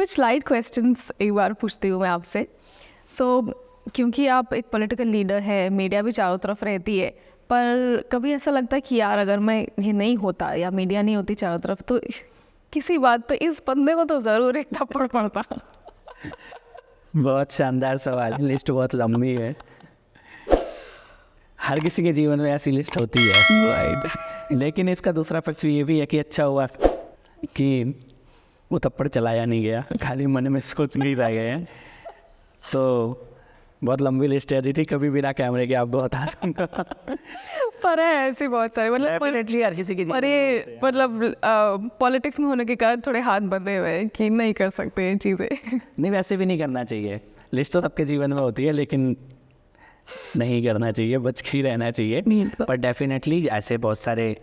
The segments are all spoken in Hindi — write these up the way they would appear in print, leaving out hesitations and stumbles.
कुछ लाइट क्वेश्चंस एक बार पूछती हूँ मैं आपसे। क्योंकि आप एक पॉलिटिकल लीडर है, मीडिया भी चारों तरफ रहती है, पर कभी ऐसा लगता है कि यार अगर मैं ये नहीं होता या मीडिया नहीं होती चारों तरफ तो किसी बात पे इस बंदे को तो ज़रूर एक थप्पड़ पड़ता। बहुत शानदार सवाल, लिस्ट बहुत लंबी है। हर किसी के जीवन में ऐसी लिस्ट होती है, राइट। लेकिन इसका दूसरा पक्ष ये भी है कि अच्छा हुआ कि वो थप्पड़ चलाया नहीं गया, खाली मन में सोच नहीं रह गए हैं। तो बहुत लंबी लिस्ट है अदिति, कभी बिना कैमरे के आपको बता दूंगा। पर है ऐसे बहुत सारे, डेफिनेटली हर किसी के जीवन पर ये मतलब पॉलिटिक्स में होने के कारण थोड़े हाथ बंधे हुए हैं कि नहीं कर सकते ये चीज़ें। नहीं, वैसे भी नहीं करना चाहिए। लिस्ट तो सबके जीवन में होती है, लेकिन नहीं करना चाहिए, बच के ही रहना चाहिए। पर डेफिनेटली ऐसे बहुत सारे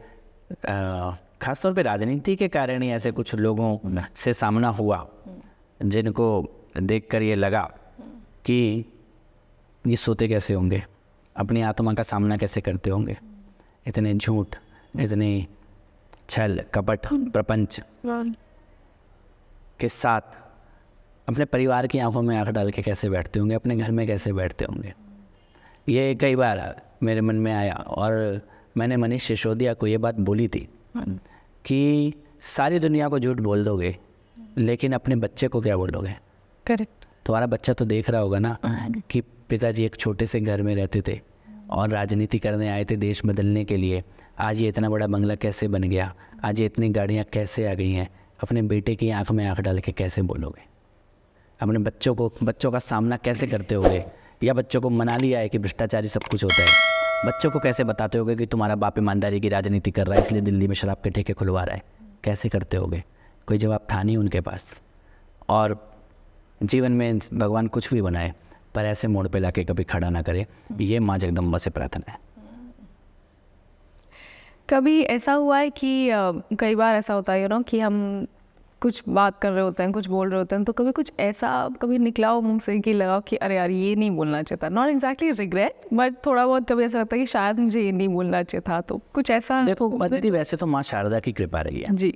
खासतौर पे राजनीति के कारण ही ऐसे कुछ लोगों से सामना हुआ जिनको देखकर ये लगा कि ये सोते कैसे होंगे, अपनी आत्मा का सामना कैसे करते होंगे, इतने झूठ, इतने छल कपट प्रपंच के साथ अपने परिवार की आंखों में आंख डाल के कैसे बैठते होंगे, अपने घर में कैसे बैठते होंगे। ये कई बार मेरे मन में आया और मैंने मनीष सिसोदिया को ये बात बोली थी कि सारी दुनिया को झूठ बोल दोगे लेकिन अपने बच्चे को क्या बोलोगे। करेक्ट। तुम्हारा बच्चा तो देख रहा होगा ना कि पिताजी एक छोटे से घर में रहते थे और राजनीति करने आए थे देश बदलने के लिए। आज ये इतना बड़ा बंगला कैसे बन गया, आज ये इतनी गाड़ियाँ कैसे आ गई हैं। अपने बेटे की आंख में आंख डाल के कैसे बोलोगे, अपने बच्चों का सामना कैसे करते होगे। या बच्चों को मना लिया है कि भ्रष्टाचारी सब कुछ होता है, बच्चों को कैसे बताते होगे कि तुम्हारा बाप ईमानदारी की राजनीति कर रहा है इसलिए दिल्ली में शराब के ठेके खुलवा रहा है, कैसे करते होगे। कोई जवाब था नहीं उनके पास। और जीवन में भगवान कुछ भी बनाए पर ऐसे मोड़ पे लाके कभी खड़ा ना करे, ये माँ जगदम्बा से प्रार्थना है। कभी ऐसा हुआ है कि कई बार ऐसा होता है कि हम कुछ बात कर रहे होते हैं, कुछ बोल रहे होते हैं, तो कभी कुछ ऐसा कभी निकला हो मुंह से कि लगा कि अरे यार ये नहीं बोलना चाहिए था। नॉट एग्जैक्टली रिग्रेट, बट थोड़ा बहुत कभी ऐसा लगता है कि शायद मुझे ये नहीं बोलना चाहिए था। तो कुछ ऐसा देखो अदिति, वैसे तो माँ शारदा की कृपा रही है जी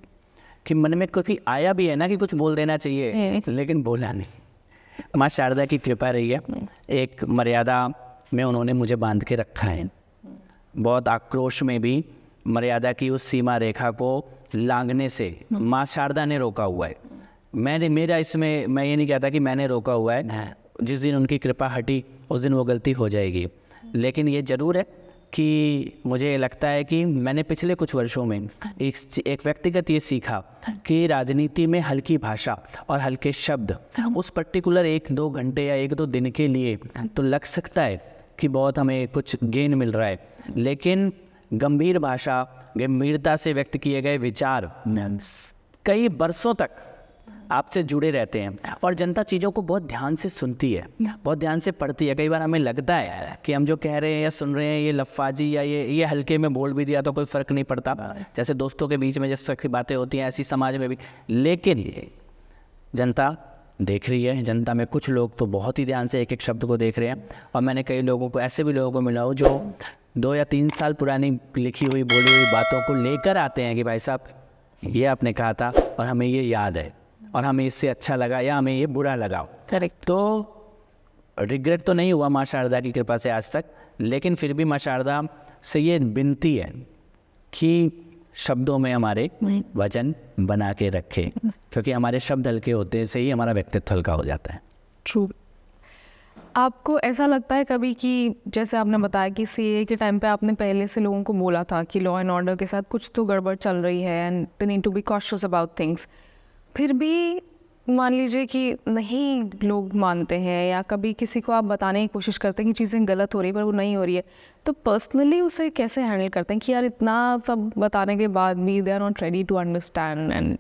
कि मन में कभी आया भी है ना कि कुछ बोल देना चाहिए लेकिन बोला नहीं। माँ शारदा की कृपा रही है, एक मर्यादा में उन्होंने मुझे बांध के रखा है। बहुत आक्रोश में भी मर्यादा की उस सीमा रेखा को लांघने से माँ शारदा ने रोका हुआ है। मेरा इसमें मैं ये नहीं कहता कि मैंने रोका हुआ है। जिस दिन उनकी कृपा हटी उस दिन वो गलती हो जाएगी। लेकिन ये ज़रूर है कि मुझे लगता है कि मैंने पिछले कुछ वर्षों में एक व्यक्तिगत ये सीखा कि राजनीति में हल्की भाषा और हल्के शब्द उस पर्टिकुलर 1-2 घंटे या 1-2 दिन के लिए तो लग सकता है कि बहुत हमें कुछ गेन मिल रहा है, लेकिन गंभीर भाषा, गंभीरता से व्यक्त किए गए विचार कई बरसों तक आपसे जुड़े रहते हैं और जनता चीज़ों को बहुत ध्यान से सुनती है, बहुत ध्यान से पढ़ती है। कई बार हमें लगता है कि हम जो कह रहे हैं या सुन रहे हैं ये लफ्फाजी या ये हल्के में बोल भी दिया तो कोई फ़र्क नहीं पड़ता। जैसे दोस्तों के बीच में जिस तरह की बातें होती हैं ऐसी समाज में भी। लेकिन जनता देख रही है, जनता में कुछ लोग तो बहुत ही ध्यान से एक एक शब्द को देख रहे हैं। और मैंने कई लोगों को, ऐसे भी लोगों को मिला हो जो 2 या 3 साल पुरानी लिखी हुई बोली हुई बातों को लेकर आते हैं कि भाई साहब ये आपने कहा था और हमें ये याद है और हमें इससे अच्छा लगा या हमें ये बुरा लगा। करेक्ट। तो रिग्रेट तो नहीं हुआ माँ शारदा की कृपा से आज तक, लेकिन फिर भी माँ शारदा से ये विनती है कि शब्दों में हमारे वचन बना के रखे, क्योंकि हमारे शब्द हल्के होते से ही हमारा व्यक्तित्व हल्का हो जाता है। ट्रू। आपको ऐसा लगता है कभी कि जैसे आपने बताया कि सीए के टाइम पे आपने पहले से लोगों को बोला था कि लॉ एंड ऑर्डर के साथ कुछ तो गड़बड़ चल रही है and they need to be cautious about things, फिर भी मान लीजिए कि नहीं लोग मानते हैं या कभी किसी को आप बताने की कोशिश करते हैं कि चीज़ें गलत हो रही है पर वो नहीं हो रही है, तो पर्सनली उसे कैसे हैंडल करते हैं कि यार इतना सब बताने के बाद भी they are not ready to understand? And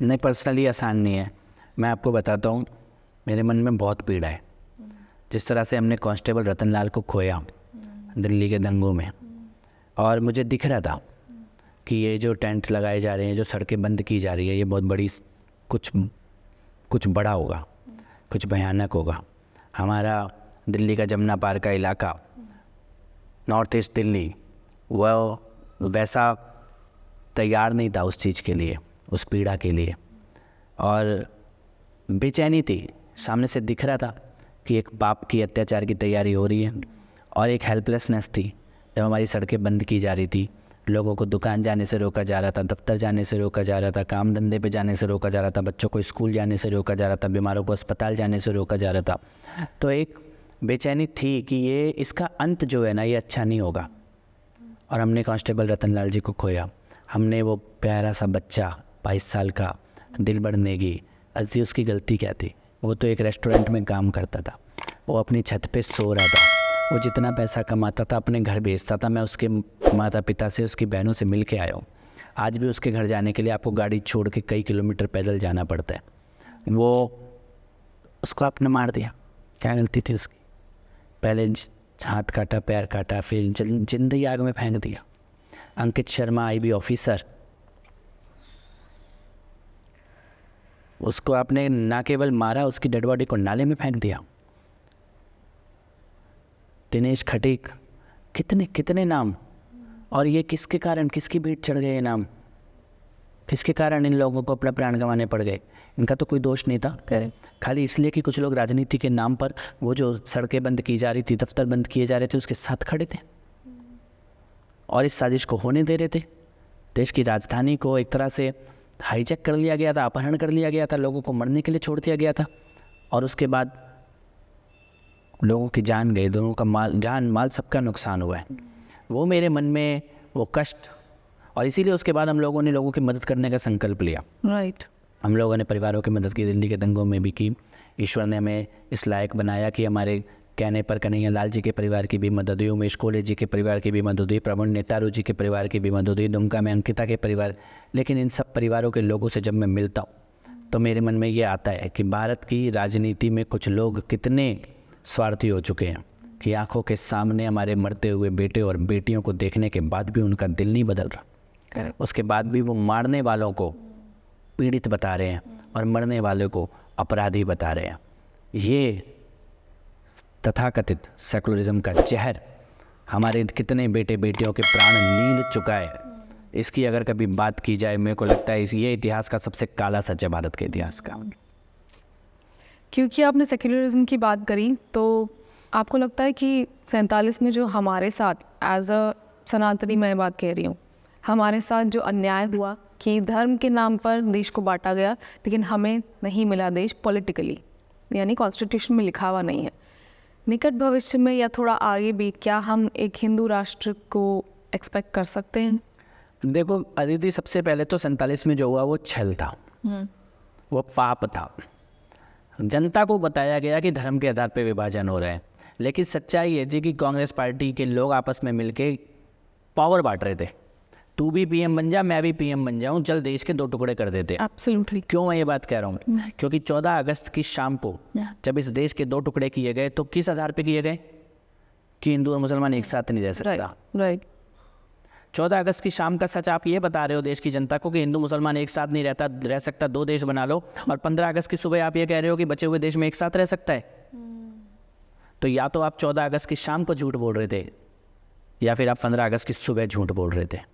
नहीं, पर्सनली आसान नहीं है। मैं आपको बताता हूँ, मेरे मन में बहुत पीड़ा है। जिस तरह से हमने कांस्टेबल रतनलाल को खोया दिल्ली के दंगों में, और मुझे दिख रहा था कि ये जो टेंट लगाए जा रहे हैं, जो सड़कें बंद की जा रही है, ये बहुत बड़ी कुछ बड़ा होगा, कुछ भयानक होगा। हमारा दिल्ली का जमुना पार का इलाका, नॉर्थ ईस्ट दिल्ली, वह वैसा तैयार नहीं था उस चीज़ के लिए, उस पीड़ा के लिए। और बेचैनी थी, सामने से दिख रहा था कि एक बाप की अत्याचार की तैयारी हो रही है, और एक हेल्पलेसनेस थी जब हमारी सड़कें बंद की जा रही थी, लोगों को दुकान जाने से रोका जा रहा था, दफ्तर जाने से रोका जा रहा था, काम धंधे पे जाने से रोका जा रहा था, बच्चों को स्कूल जाने से रोका जा रहा था, बीमारों को अस्पताल जाने से रोका जा रहा था। तो एक बेचैनी थी कि ये इसका अंत जो है ना, ये अच्छा नहीं होगा। और हमने कांस्टेबल रतनलाल जी को खोया। हमने वो प्यारा सा बच्चा 22 साल का दिलबर नेगी, अजी उसकी गलती क्या थी? वो तो एक रेस्टोरेंट में काम करता था, वो अपनी छत पे सो रहा था, वो जितना पैसा कमाता था अपने घर भेजता था। मैं उसके माता पिता से, उसकी बहनों से मिल के आया हूँ। आज भी उसके घर जाने के लिए आपको गाड़ी छोड़ के कई किलोमीटर पैदल जाना पड़ता है। वो उसको आपने मार दिया, क्या गलती थी उसकी? पहले हाथ काटा, पैर काटा, फिर जिंदगी आग में फेंक दिया। अंकित शर्मा IB ऑफिसर, उसको आपने ना केवल मारा, उसकी डेड बॉडी को नाले में फेंक दिया। दिनेश खटीक, कितने कितने नाम, और ये किसके कारण, किसकी भीड़ चढ़ गए ये नाम? किसके कारण इन लोगों को अपना प्राण गंवाने पड़ गए? इनका तो कोई दोष नहीं था, खाली इसलिए कि कुछ लोग राजनीति के नाम पर वो जो सड़कें बंद की जा रही थी, दफ्तर बंद किए जा रहे थे, उसके साथ खड़े थे और इस साजिश को होने दे रहे थे। देश की राजधानी को एक तरह से हाईजैक कर लिया गया था, अपहरण कर लिया गया था, लोगों को मरने के लिए छोड़ दिया गया था, और उसके बाद लोगों की जान गई, दोनों का माल, जान माल सबका नुकसान हुआ है। वो मेरे मन में वो कष्ट, और इसीलिए उसके बाद हम लोगों ने लोगों की मदद करने का संकल्प लिया। राइट। हम लोगों ने परिवारों की मदद की, दिल्ली के दंगों में भी की। ईश्वर ने हमें इस लायक बनाया कि हमारे कहने पर कन्हैया लाल जी के परिवार की भी मदद हुई, उमेश कोले जी के परिवार की भी मदद हुई, प्रवीण नेतारू जी के परिवार की भी मदद हुई, दुमका में अंकिता के परिवार। लेकिन इन सब परिवारों के लोगों से जब मैं मिलता हूँ तो मेरे मन में ये आता है कि भारत की राजनीति में कुछ लोग कितने स्वार्थी हो चुके हैं कि आंखों के सामने हमारे मरते हुए बेटे और बेटियों को देखने के बाद भी उनका दिल नहीं बदल रहा। उसके बाद भी वो मारने वालों को पीड़ित बता रहे हैं और मरने वालों को अपराधी बता रहे हैं। ये तथाकथित सेकुलरिज्म का जहर हमारे कितने बेटे बेटियों के प्राण नील चुका है। इसकी अगर कभी बात की जाए, मेरे को लगता है ये इतिहास का सबसे काला सच है, भारत के इतिहास का। क्योंकि आपने सेक्युलरिज्म की बात करी, तो आपको लगता है कि 47 में जो हमारे साथ एज अ सनातनी, मैं बात कह रही हूँ, हमारे साथ जो अन्याय हुआ कि धर्म के नाम पर देश को बांटा गया, लेकिन हमें नहीं मिला देश पॉलिटिकली, यानी कॉन्स्टिट्यूशन में लिखा हुआ नहीं है। निकट भविष्य में या थोड़ा आगे भी क्या हम एक हिंदू राष्ट्र को एक्सपेक्ट कर सकते हैं? देखो अदिति, सबसे पहले तो 47 में जो हुआ वो छल था, वो पाप था। जनता को बताया गया कि धर्म के आधार पर विभाजन हो रहा है, लेकिन सच्चाई है जी कि कांग्रेस पार्टी के लोग आपस में मिलके पावर बांट रहे थे। तू भी PM बन जा, मैं भी PM बन जाऊं, चल देश के 2 टुकड़े कर देते। एब्सोल्युटली। क्यों मैं ये बात कह रहा हूँ? क्योंकि 14 अगस्त की शाम को जब इस देश के 2 टुकड़े किए गए तो किस आधार पे किए गए? कि हिंदू और मुसलमान एक साथ नहीं रह सकता। राइट। 14 अगस्त की शाम का सच आप ये बता रहे हो देश की जनता को कि हिंदू मुसलमान एक साथ नहीं रह सकता, 2 देश बना लो, और 15 अगस्त की सुबह आप ये कह रहे हो कि बचे हुए देश में एक साथ रह सकता है। तो या तो आप 14 अगस्त की शाम को झूठ बोल रहे थे, या फिर आप 15 अगस्त की सुबह झूठ बोल रहे थे।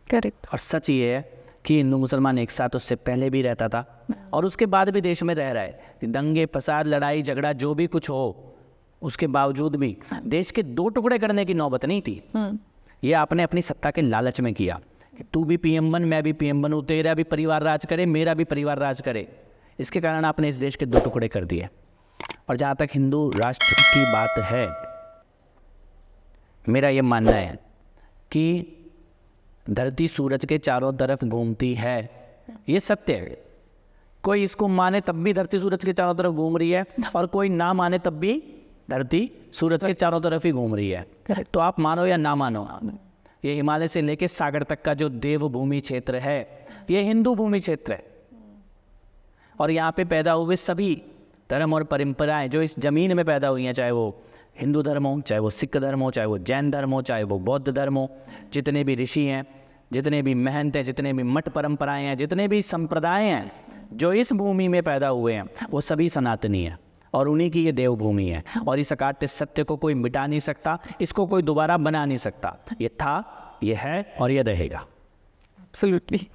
करेक्ट। और सच ये है कि हिंदू मुसलमान एक साथ उससे पहले भी रहता था और उसके बाद भी देश में रह रहा है। दंगे, फसाद, लड़ाई झगड़ा जो भी कुछ हो, उसके बावजूद भी देश के 2 टुकड़े करने की नौबत नहीं थी। ये आपने अपनी सत्ता के लालच में किया कि तू भी PM बन, मैं भी PM बनूं, तेरा भी परिवार राज करे, मेरा भी परिवार राज करे। इसके कारण आपने इस देश के 2 टुकड़े कर दिए। और जहाँ तक हिंदू राष्ट्र की बात है, मेरा ये मानना है कि धरती सूरज के चारों तरफ घूमती है, ये सत्य है। कोई इसको माने तब भी धरती सूरज के चारों तरफ घूम रही है, और कोई ना माने तब भी धरती सूरज के चारों तरफ ही घूम रही है। तो आप मानो या ना मानो, ये हिमालय से लेके सागर तक का जो देवभूमि क्षेत्र है, ये हिंदू भूमि क्षेत्र है। और यहाँ पे पैदा हुए सभी धर्म और परंपराएं जो इस जमीन में पैदा हुई हैं, चाहे वो हिंदू धर्म हो, चाहे वो सिख धर्म हो, चाहे वो जैन धर्म हो, चाहे वो बौद्ध धर्म हो, जितने भी ऋषि हैं, जितने भी महंत हैं, जितने भी मठ परंपराएं हैं, जितने भी संप्रदाय हैं जो इस भूमि में पैदा हुए हैं, वो सभी सनातनी हैं और उन्हीं की ये देवभूमि है। और इस अकाट्य सत्य को कोई मिटा नहीं सकता, इसको कोई दोबारा बना नहीं सकता। ये था, ये है और ये रहेगा। एब्सोल्युटली।